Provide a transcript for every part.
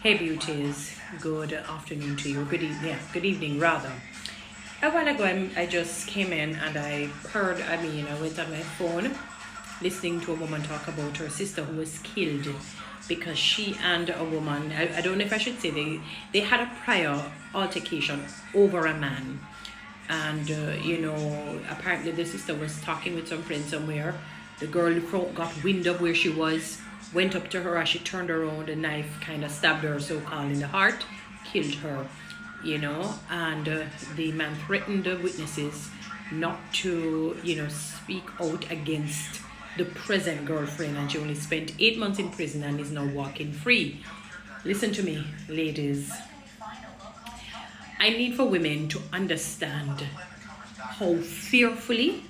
Hey beauties, good afternoon to you. Good evening, good evening rather. A while ago, I just came in and I heard. I went on my phone, listening to a woman talk about her sister who was killed because she and a woman. I don't know if I should say they had a prior altercation over a man, and apparently the sister was talking with some friend somewhere. The girl got wind of where she was, went up to her. As she turned around, the knife kind of stabbed her, so-called, in the heart, killed her, and the man threatened the witnesses not to, speak out against the present girlfriend, and she only spent 8 months in prison and is now walking free. Listen to me, ladies. I need for women to understand how fearfully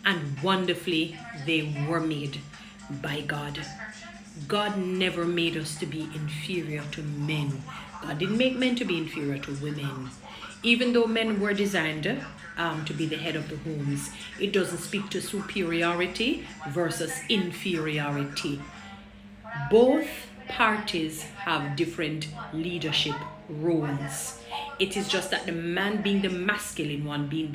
and wonderfully they were made by God. God never made us to be inferior to men. God didn't make men to be inferior to women. Even though men were designed to be the head of the homes, it doesn't speak to superiority versus inferiority. Both parties have different leadership roles. It is just that the man being the masculine one, being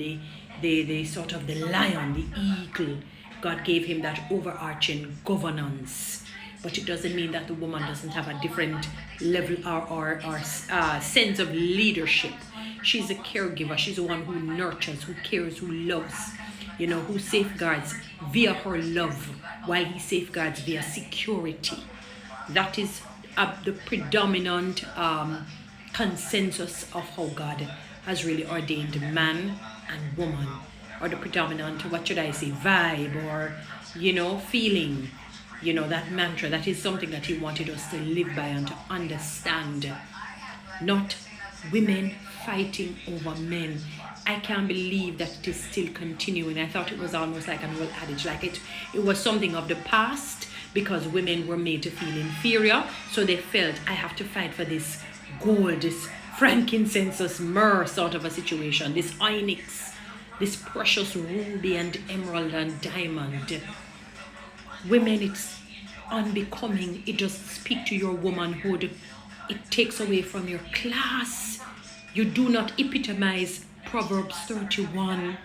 the sort of the lion, the eagle, God gave him that overarching governance. But it doesn't mean that the woman doesn't have a different level or sense of leadership. She's a caregiver. She's the one who nurtures, who cares, who loves, who safeguards via her love, while he safeguards via security. That is the predominant consensus of how God has really ordained man and woman, or the predominant, vibe, or feeling, that mantra. That is something that he wanted us to live by and to understand. Not women fighting over men. I can't believe that it is still continuing. I thought it was almost like an old adage, like it was something of the past, because women were made to feel inferior, so they felt, I have to fight for this gold, this frankincense, myrrh sort of a situation, this onyx, this precious ruby and emerald and diamond. Women, it's unbecoming. It doesn't speak to your womanhood. It takes away from your class. You do not epitomize Proverbs 31.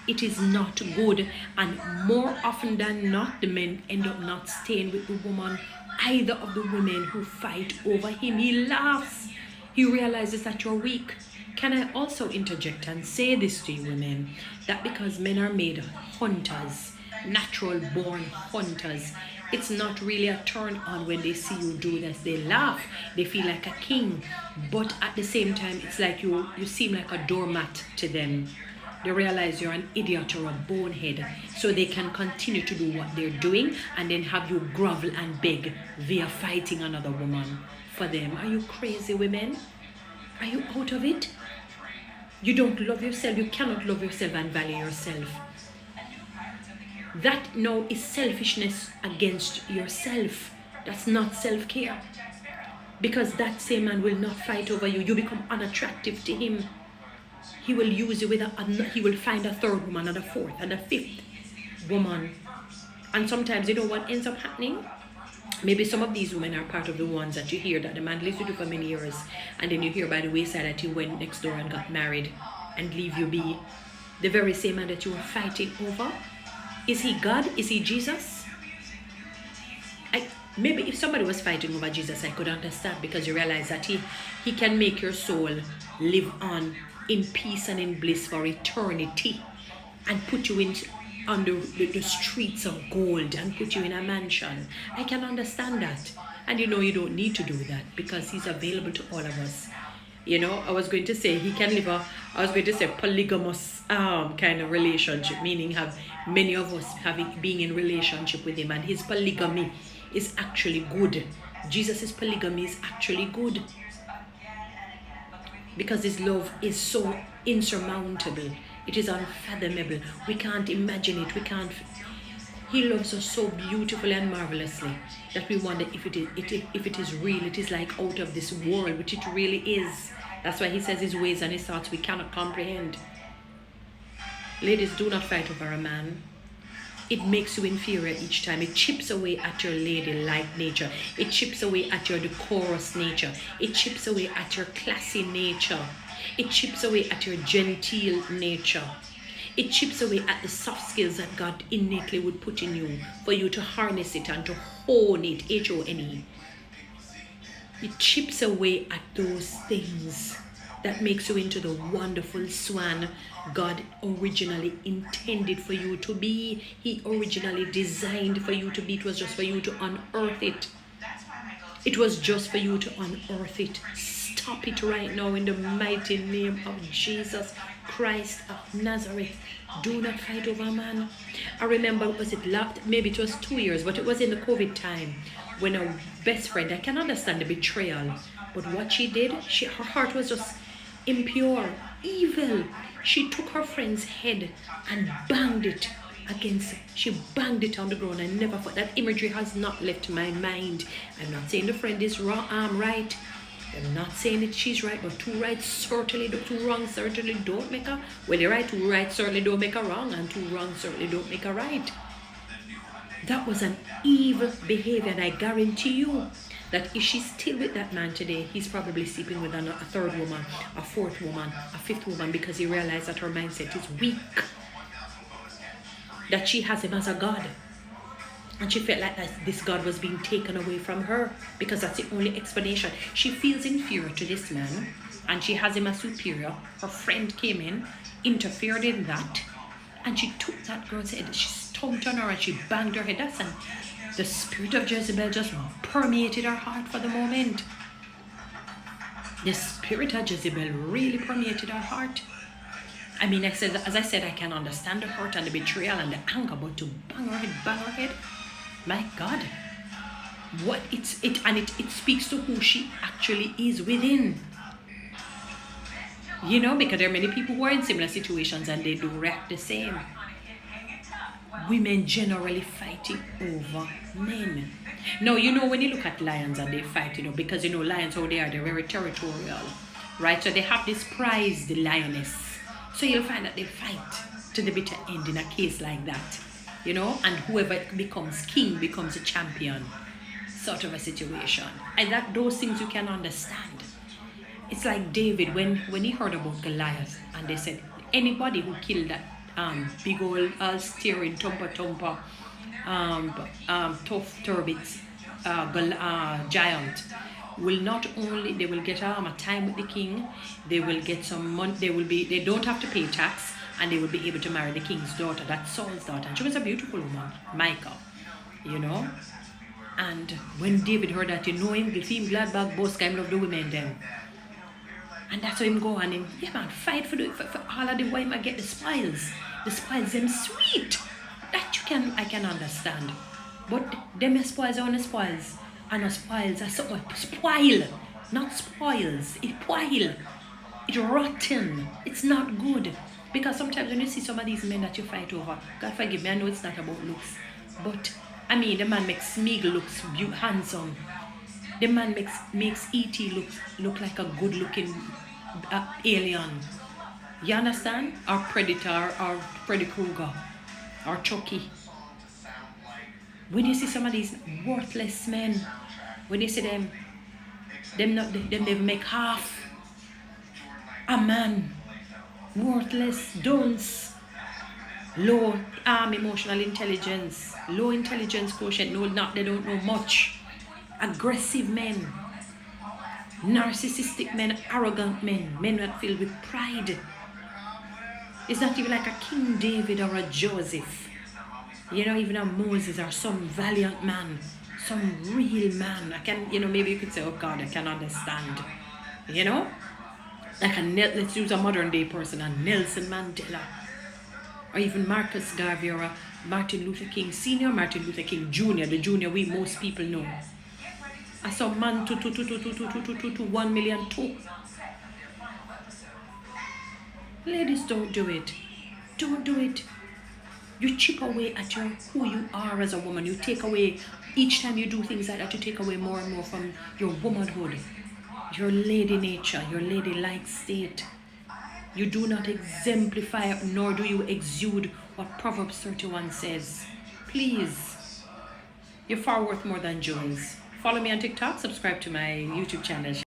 It is not good, and more often than not, the men end up not staying with the woman. Either of the women who fight over him, he laughs. He realizes that you're weak. Can I also interject and say this to you women, that because men are made hunters, natural born hunters, it's not really a turn on when they see you do this. They laugh, they feel like a king, but at the same time, it's like you seem like a doormat to them. They realize you're an idiot or a bonehead, so they can continue to do what they're doing and then have you grovel and beg via fighting another woman for them. Are you crazy, women? Are you out of it? You don't love yourself. You cannot love yourself and value yourself. That now is selfishness against yourself. That's not self-care. Because that same man will not fight over you. You become unattractive to him. He will use you he will find a third woman and a fourth and a fifth woman. And sometimes, you know what ends up happening? Maybe some of these women are part of the ones that you hear that the man lives with you for many years, and then you hear by the wayside that he went next door and got married and leave you be. The very same man that you were fighting over. Is he God? Is he Jesus? Maybe if somebody was fighting over Jesus, I could understand, because you realize that he can make your soul live on in peace and in bliss for eternity, and put you on the streets of gold, and put you in a mansion. I can understand that. And you don't need to do that, because he's available to all of us. I was going to say polygamous kind of relationship, meaning have many of us being in relationship with him, and his polygamy is actually good. Jesus' polygamy is actually good, because his love is so insurmountable. It is unfathomable. We can't imagine it. He loves us so beautifully and marvelously that we wonder if it is real. It is like out of this world, which it really is. That's why he says his ways and his thoughts we cannot comprehend. Ladies, do not fight over a man. it makes you inferior each time. It chips away at your ladylike nature. It chips away at your decorous nature. It chips away at your classy nature. It chips away at your genteel nature. It chips away at the soft skills that God innately would put in you for you to harness it and to hone it, Hone. It chips away at those things that makes you into the wonderful swan God originally intended for you to be. He originally designed for you to be. It was just for you to unearth it. It was just for you to unearth it. Stop it right now in the mighty name of Jesus Christ of Nazareth. Do not fight over man. I remember, was it maybe it was 2 years, but it was in the COVID time when a best friend, I can understand the betrayal, but what she did, her heart was just impure, evil. She took her friend's head and banged it against, she banged it on the ground. I never thought that imagery has not left my mind. I'm not saying the friend is wrong, I'm right. I'm not saying that she's right, but two rights certainly, two wrongs certainly don't make her. Well, you're right, two rights certainly don't make her wrong, and two wrongs certainly don't make her right. That was an evil behavior, and I guarantee you that if she's still with that man today, he's probably sleeping with a third woman, a fourth woman, a fifth woman, because he realized that her mindset is weak, that she has him as a god. And she felt like this God was being taken away from her, because that's the only explanation. She feels inferior to this man, and she has him as superior. Her friend came in, interfered in that, and she took that girl's head, she stomped on her and she banged her head. And the spirit of Jezebel just permeated her heart for the moment. The spirit of Jezebel really permeated her heart. I mean, as I said, I can understand the hurt and the betrayal and the anger, but to bang her head, my God, what it speaks to who she actually is within. You know, because there are many people who are in similar situations and they do react the same. Women generally fighting over men. Now, you know, when you look at lions and they fight, you know, because, you know, lions, how they are, they're very territorial, right? So they have this prize, the lioness. So you'll find that they fight to the bitter end in a case like that, you know, and whoever becomes king becomes a champion, sort of a situation. And that those things you can understand. It's like David, when he heard about Goliath, and they said, anybody who killed that big old steering tough turbits giant, will not only, they will get a time with the king, they will get some money, they don't have to pay tax, and they will be able to marry the king's daughter, that's Saul's daughter, and she was a beautiful woman, Michal, you know. And when David heard that, you know, him glad back both kind of the women then. And that's how him go on him, yeah man, fight for all of the women get the spoils. The spoils them sweet. That I can understand. But them spoils are on the spoils. And the spoils are something spoil. Not spoils. It spoil. It's rotten. It's not good. Because sometimes when you see some of these men that you fight over, God forgive me, I know it's not about looks. But I mean, the man makes Smeagol look handsome. The man makes E.T. look like a good-looking alien. You understand? Or Predator, or Freddy Krueger, or Chucky. When you see some of these worthless men, when you see them never make half a man. Worthless, dunce, low emotional intelligence, low intelligence quotient. They don't know much. Aggressive men, narcissistic men, arrogant men that filled with pride. It's not even like a King David or a Joseph, you know, even a Moses or some valiant man, some real man. I can, you know, maybe you could say, oh God, I can understand, you know, like let's use a modern day person, a Nelson Mandela, or even Marcus Garvey, or a Martin Luther King Sr., Martin Luther King Jr., the junior we most people know. I saw man 1 million too. Ladies, don't do it. Don't do it. You chip away at who you are as a woman. You take away, each time you do things like that, you take away more and more from your womanhood, your lady nature, your ladylike state. You do not exemplify, nor do you exude what Proverbs 31 says. Please. You're far worth more than jewels. Follow me on TikTok, subscribe to my YouTube channel.